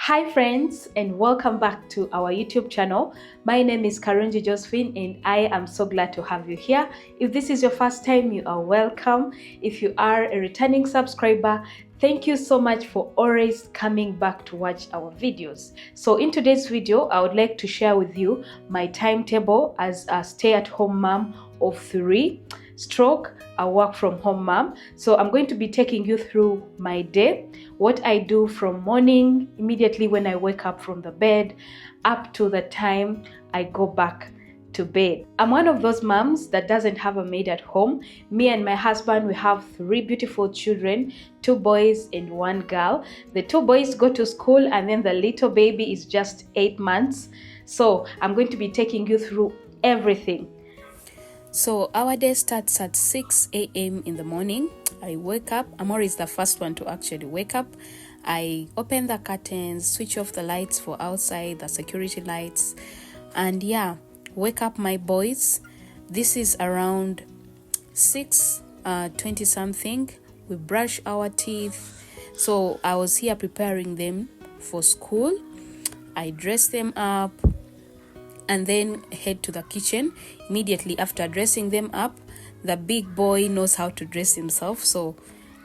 Hi friends, and welcome back to our YouTube channel. My name is Karungijosephine and I am so glad to have you here. If this is your first time, you are welcome. If you are a returning subscriber, thank you so much for always coming back to watch our videos. So in today's video, I would like to share with you my timetable as a stay-at-home mom of 3 stroke a work from home mom. So I'm going to be taking you through my day, what I do from morning, immediately when I wake up from the bed, up to the time I go back to bed. I'm one of those moms that doesn't have a maid at home. Me and my husband, we have 3 beautiful children, 2 boys and 1 girl. The 2 boys go to school and then the little baby is just 8 months. So I'm going to be taking you through everything. So our day starts at 6 a.m. in the morning. I wake up. I'm always the first one to actually wake up. I open the curtains, switch off the lights for outside, the security lights, and wake up my boys. This is around 6:20 something. We brush our teeth. So I was here preparing them for school. I dress them up and then head to the kitchen. Immediately after dressing them up, the big boy knows how to dress himself, so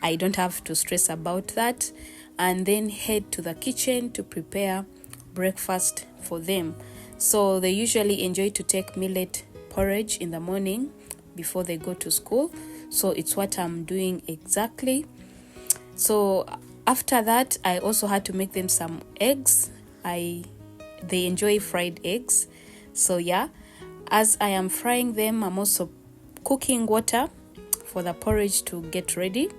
I don't have to stress about that. And then head to the kitchen to prepare breakfast for them. So they usually enjoy to take millet porridge in the morning before they go to school. So it's what I'm doing exactly. So after that, I also had to make them some eggs. They enjoy fried eggs. So as I am frying them, I'm also cooking water for the porridge to get ready.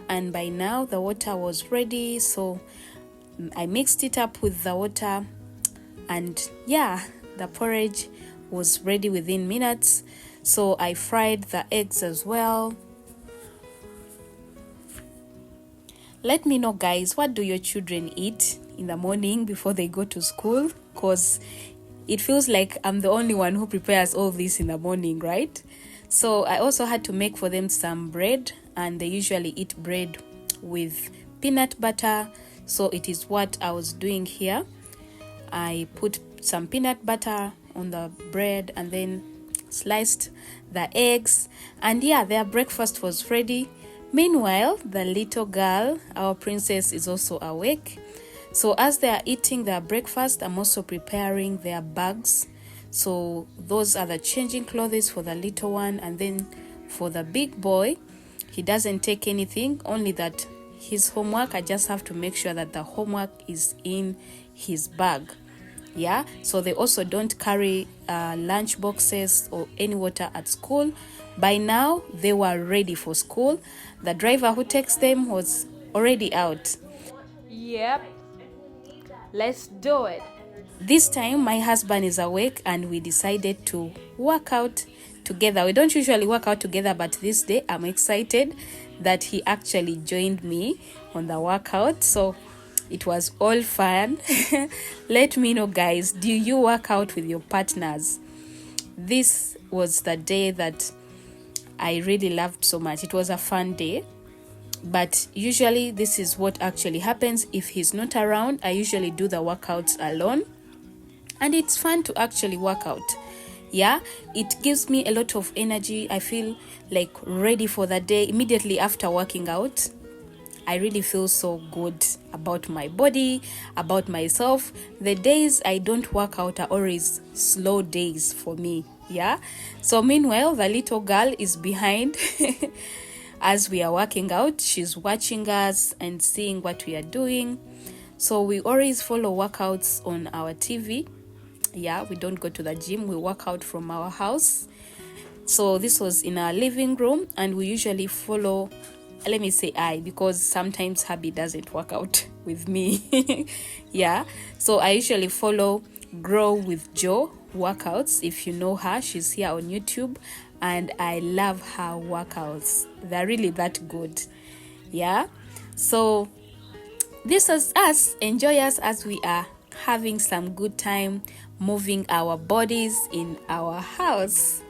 And by now the water was ready, so I mixed it up with the water, and the porridge was ready within minutes. So I fried the eggs as well. Let me know, guys, what do your children eat in the morning before they go to school? Because it feels like I'm the only one who prepares all this in the morning, right? So I also had to make for them some bread, and they usually eat bread with peanut butter. So it is what I was doing here. I put some peanut butter on the bread and then sliced the eggs, and their breakfast was ready. Meanwhile, the little girl, our princess, is also awake. So as they are eating their breakfast, I'm also preparing their bags. So those are the changing clothes for the little one, and then for the big boy, he doesn't take anything, only that his homework, I just have to make sure that the homework is in his bag. So they also don't carry lunch boxes or any water at school. By now, they were ready for school. The driver who takes them was already out. Yep, let's do it. This time, my husband is awake and we decided to work out together. We don't usually work out together, but this day I'm excited that he actually joined me on the workout. So it was all fun. Let me know, guys, do you work out with your partners? This was the day that I really loved so much. It was a fun day, but usually this is what actually happens. If he's not around, I usually do the workouts alone, and it's fun to actually work out. It gives me a lot of energy. I feel like ready for the day immediately after working out. I really feel so good about my body, about myself. The days I don't work out are always slow days for me. So meanwhile, the little girl is behind as we are working out. She's watching us and seeing what we are doing. So we always follow workouts on our TV. We don't go to the gym. We work out from our house. So this was in our living room, and we usually follow, let me say because sometimes hubby doesn't work out with me. So I usually follow Grow with Joe workouts. If you know her, she's here on YouTube, and I love her workouts. They're really that good. So this is us. Enjoy us as we are having some good time moving our bodies in our house.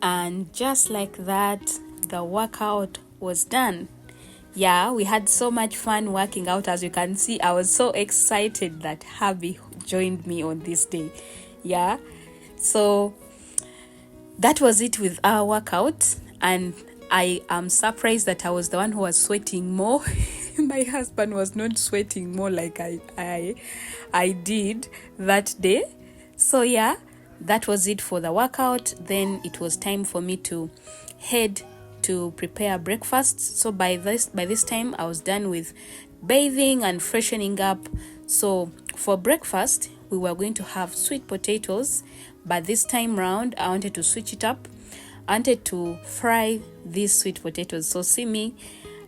And just like that, the workout was done. Yeah, we had so much fun working out. As you can see, I was so excited that hubby joined me on this day. Yeah, so that was it with our workout, and I am surprised that I was the one who was sweating more. My husband was not sweating more like I did that day. So yeah, that was it for the workout. Then it was time for me to head to prepare breakfast. So by this time I was done with bathing and freshening up. So for breakfast we were going to have sweet potatoes, but this time round I wanted to switch it up. I wanted to fry these sweet potatoes. So see me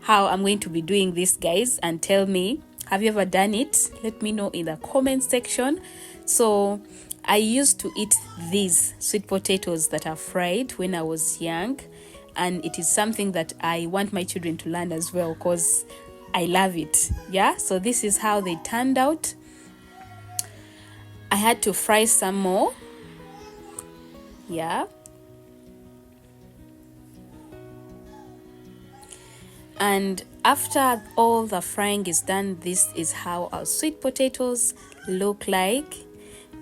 how I'm going to be doing this, guys, and tell me, have you ever done it? Let me know in the comment section. So I used to eat these sweet potatoes that are fried when I was young, and it is something that I want my children to learn as well because I love it. Yeah, so this is how they turned out. I had to fry some more. Yeah. And after all the frying is done, this is how our sweet potatoes look like.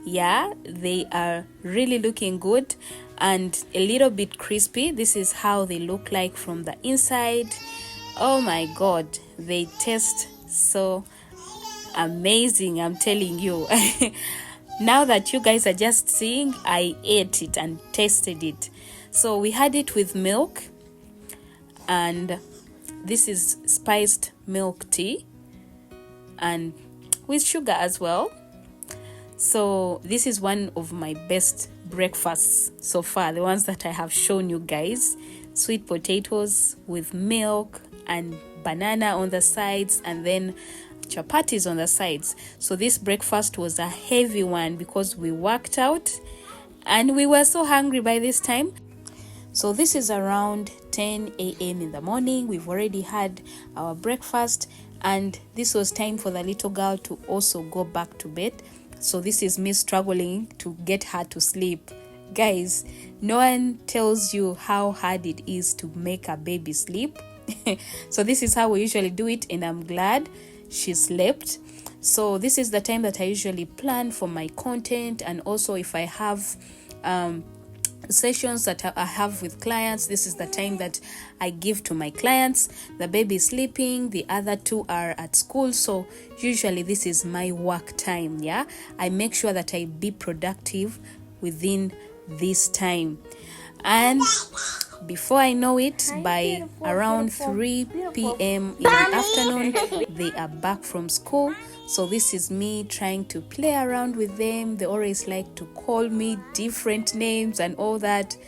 Yeah, they are really looking good and a little bit crispy. This is how they look like from the inside. Oh my god, they taste so amazing, I'm telling you. Now that you guys are just seeing, I ate it and tasted it. So we had it with milk, and this is spiced milk tea and with sugar as well. So this is one of my best breakfasts so far, the ones that I have shown you guys. Sweet potatoes with milk and banana on the sides, and then chapatis on the sides. So this breakfast was a heavy one because we worked out and we were so hungry by this time. So this is around 10 a.m. in the morning. We've already had our breakfast, and this was time for the little girl to also go back to bed. So this is me struggling to get her to sleep. Guys, no one tells you how hard it is to make a baby sleep. So this is how we usually do it, and I'm glad she slept. So this is the time that I usually plan for my content, and also if I have sessions that I have with clients, this is the time that I give to my clients. The baby is sleeping, the other two are at school, so usually this is my work time. Yeah, I make sure that I be productive within this time. And before I know it, by around 3 p.m. in the afternoon, they are back from school. So this is me trying to play around with them. They always like to call me different names and all that.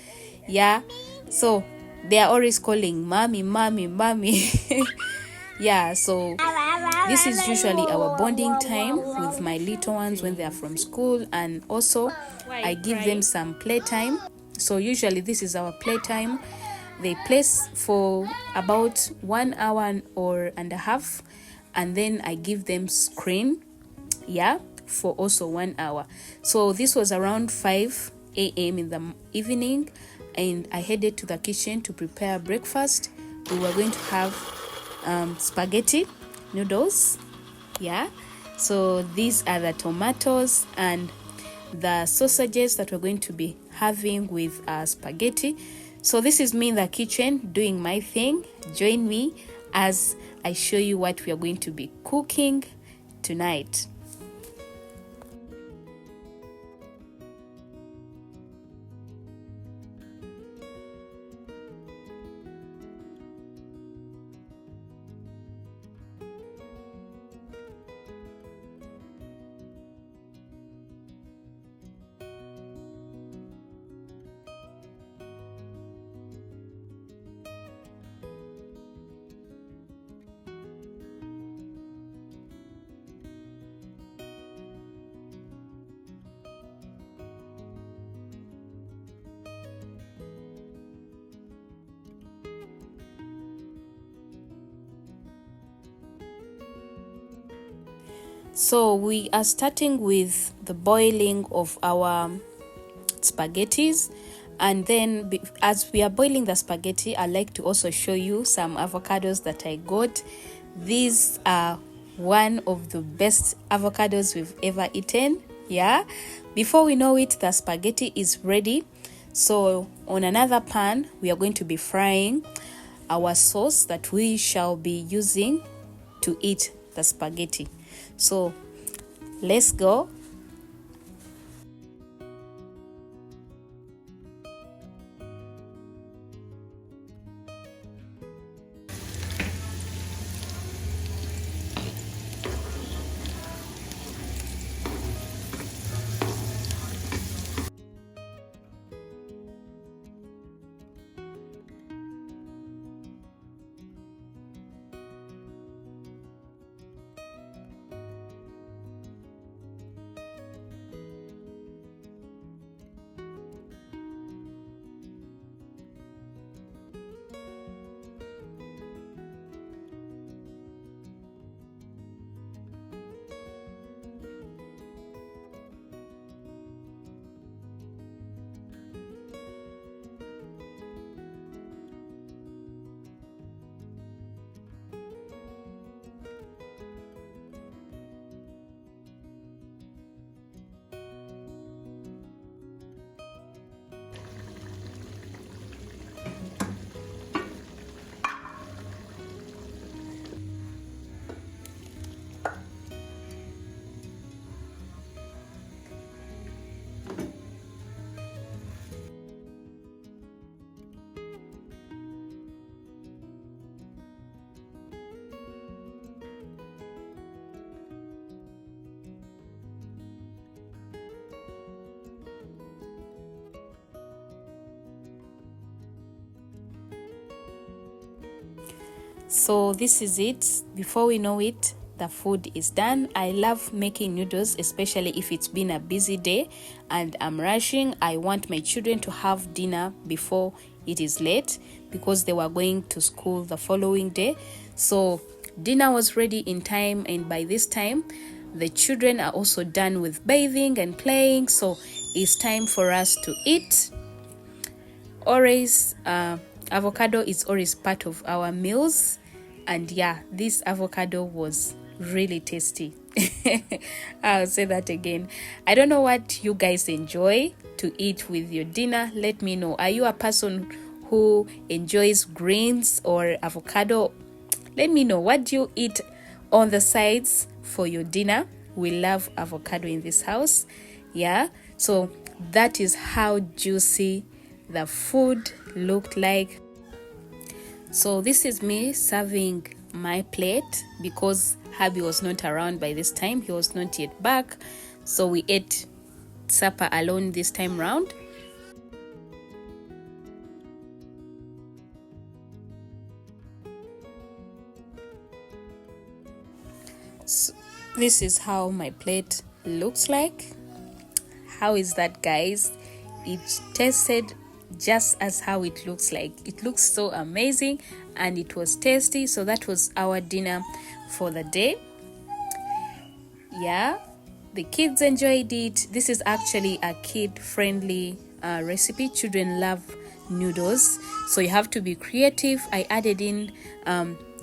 Yeah, so they are always calling mommy, mommy, mommy. Yeah, so this is usually our bonding time with my little ones when they are from school, and also I give them some playtime. So usually this is our playtime. They play for about 1 hour or and a half, and then I give them screen, yeah, for also 1 hour. So this was around 5 a.m. in the evening, and I headed to the kitchen to prepare breakfast. We were going to have spaghetti noodles. Yeah, so these are the tomatoes and the sausages that we're going to be having with spaghetti. So this is me in the kitchen doing my thing. Join me as I show you what we are going to be cooking tonight. So we are starting with the boiling of our spaghettis, And then as we are boiling the spaghetti, I like to also show you some avocados that I got. These are one of the best avocados we've ever eaten. Yeah, before we know it, the spaghetti is ready. So on another pan, we are going to be frying our sauce that we shall be using to eat the spaghetti. So let's go. So this is it. Before we know it, the food is done. I love making noodles, especially if it's been a busy day and I'm rushing. I want my children to have dinner before it is late because they were going to school the following day. So dinner was ready in time, and by this time the children are also done with bathing and playing, so it's time for us to eat. Always avocado is always part of our meals, and yeah, this avocado was really tasty. I'll say that again. I don't know what you guys enjoy to eat with your dinner. Let me know. Are you a person who enjoys greens or avocado? Let me know. What do you eat on the sides for your dinner? We love avocado in this house. Yeah, so that is how juicy the food looked like. So this is me serving my plate because hubby was not around by this time. He was not yet back, so we ate supper alone this time round. So this is how my plate looks like. How is that, guys? It tasted just as how it looks like. It looks so amazing and it was tasty. So that was our dinner for the day. Yeah, the kids enjoyed it. This is actually a kid-friendly recipe. Children love noodles, so you have to be creative. I added in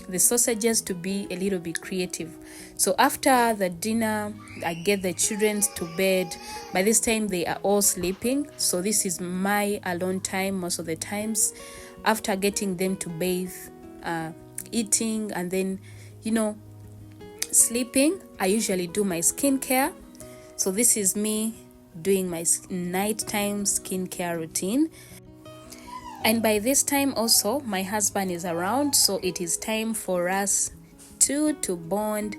the sausages to be a little bit creative. So after the dinner, I get the children to bed. By this time they are all sleeping, so this is my alone time most of the times. After getting them to bathe, eating, and then sleeping, I usually do my skincare. So this is me doing my nighttime skincare routine. And by this time also, my husband is around, so it is time for us to bond.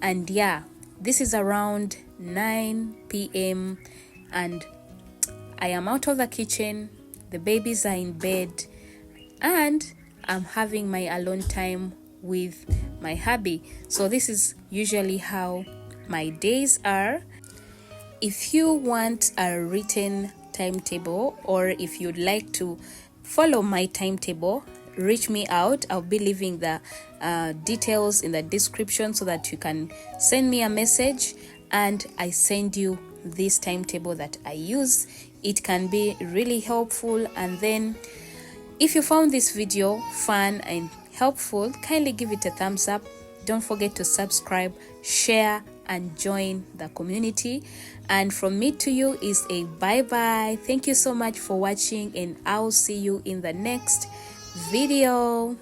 And yeah, this is around 9 p.m. and I am out of the kitchen. The babies are in bed and I'm having my alone time with my hubby. So this is usually how my days are. If you want a written timetable, or if you'd like to follow my timetable, reach me out. I'll be leaving the details in the description so that you can send me a message and I send you this timetable that I use. it can be really helpful. And then if you found this video fun and helpful, kindly give it a thumbs up. Don't forget to subscribe, share, and join the community. And from me to you is a bye-bye. Thank you so much for watching, and I'll see you in the next video.